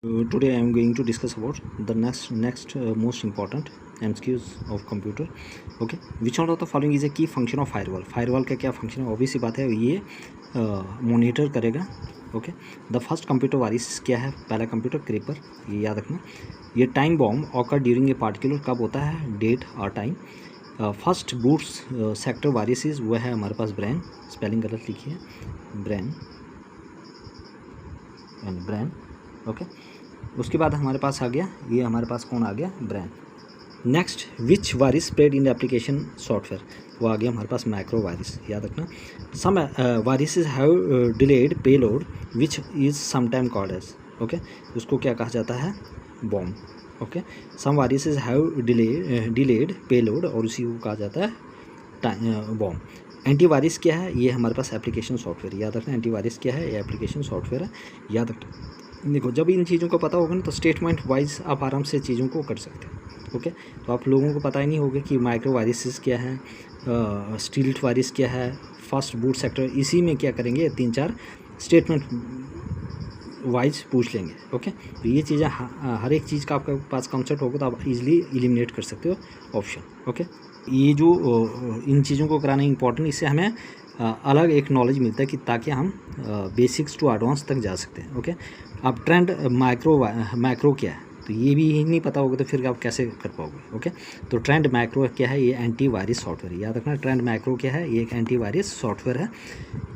Today I am going to discuss about the next most important MCQs of computer. Okay, which one of the following is a key function of firewall? Firewall का क्या function है? obvious सी बात है, ये monitor करेगा. Okay, the first computer वारिस क्या है? पहला कंप्यूटर क्रीपर, ये याद रखना. ये time bomb occur during a particular, कब होता है? डेट और टाइम. फर्स्ट बूट्स सेक्टर वारिस वो है हमारे पास ब्रेन, स्पेलिंग गलत लिखी है, ब्रेन एंड ब्रेन. ओके, उसके बाद हमारे पास आ गया, ये हमारे पास कौन आ गया? Brain. Next, which virus spread in application software, वो आ गया हमारे पास मैक्रो वायरस, याद रखना. Some viruses have delayed payload which is sometime called as, okay, उसको क्या कहा जाता है? Bomb. Okay, some viruses have delayed payload, और उसी को कहा जाता है बॉम्ब. एंटीवायरस क्या है? ये हमारे पास एप्लीकेशन सॉफ्टवेयर, याद रखना. एंटीवायरस क्या है? ये एप्लीकेशन सॉफ्टवेयर है, याद रखना. देखो, जब इन चीज़ों को पता होगा ना तो स्टेटमेंट वाइज आप आराम से चीज़ों को कर सकते हैं. ओके, तो आप लोगों को पता ही नहीं होगा कि माइक्रो वायरसेस क्या है, स्टील्थ वायरस क्या है, फर्स्ट बूट सेक्टर. इसी में क्या करेंगे, 3-4 स्टेटमेंट वाइज पूछ लेंगे. ओके, तो ये चीज़ें हर एक चीज़ का आपके पास कॉन्सेप्ट होगा तो आप इजीली एलिमिनेट कर सकते हो ऑप्शन. ओके, ये जो इन चीज़ों को कराना इंपॉर्टेंट, इससे हमें अलग एक नॉलेज मिलता है कि ताकि हम बेसिक्स टू एडवांस तक जा सकते हैं. ओके, अब ट्रेंड मैक्रो क्या है, तो ये भी नहीं पता होगा तो फिर आप कैसे कर पाओगे. ओके, तो ट्रेंड मैक्रो क्या है? ये एंटीवायरस सॉफ्टवेयर, याद रखना. ट्रेंड मैक्रो क्या है? ये एक एंटीवायरस सॉफ्टवेयर है.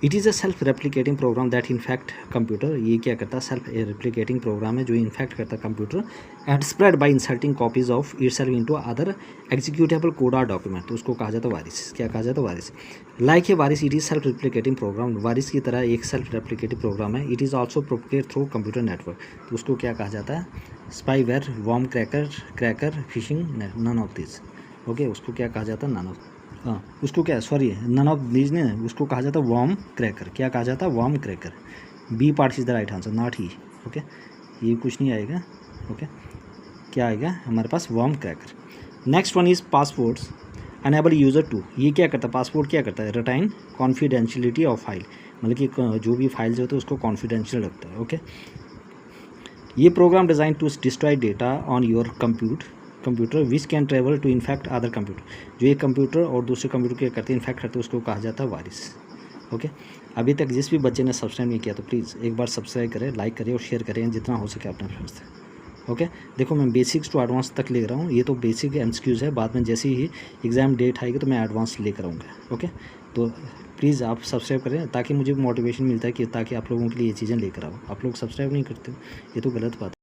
It is a self replicating program that infect computer. ये क्या करता है? सेल्फ रेप्लिकेटिंग प्रोग्राम है जो इन्फेक्ट करता है computer and spread by inserting copies of itself into other executable code और डॉक्यूमेंट. तो उसको कहा जाता है वायरस. क्या कहा जाता है? Virus. Like a virus, it is self replicating program. Virus की तरह एक सेल्फ रेप्लिकेटिव प्रोग्राम है. It is also propagate through computer network. तो उसको क्या कहा जाता है? Spyware, worm cracker, phishing, none of this. Okay, उसको क्या कहा जाता है? नन ऑफ, उसको क्या, सॉरी, नन ऑफ दीज ने, उसको कहा जाता है वॉर्म क्रैकर. क्या कहा जाता है? Worm cracker. B part is the right answer, not he. Okay, ये कुछ नहीं आएगा. ओके, क्या आएगा हमारे पास? Worm cracker. Next one is passwords enable user to. ये क्या करता है? पासवर्ड क्या करता है? रिटेन कॉन्फिडेंशियलिटी ऑफ फाइल, मतलब कि जो भी फाइल्स होते हैं उसको कॉन्फिडेंशियल रखता है. ओके, ये program design to destroy data on your computer which can travel to infect other computer. जो एक कंप्यूटर और दूसरे कंप्यूटर क्या करते हैं? इन्फेक्ट करते हैं, उसको कहा जाता है वायरस. ओके, अभी तक जिस भी बच्चे ने सब्सक्राइब नहीं किया तो प्लीज़ एक बार सब्सक्राइब करें, लाइक करें और शेयर करें जितना हो सके अपने फ्रेंड्स से. ओके, देखो मैं बेसिक्स टू एडवांस तक ले रहा हूँ. ये तो बेसिक एमसीक्यूज़ है, बाद में जैसे ही एग्ज़ाम डेट आएगी तो मैं एडवांस लेकर आऊँगा. ओके, तो प्लीज़ आप सब्सक्राइब करें ताकि मुझे मोटिवेशन मिलता है कि ताकि आप लोगों के लिए ये चीज़ें लेकर आओ. आप लोग सब्सक्राइब नहीं करते हो, ये तो गलत बात है.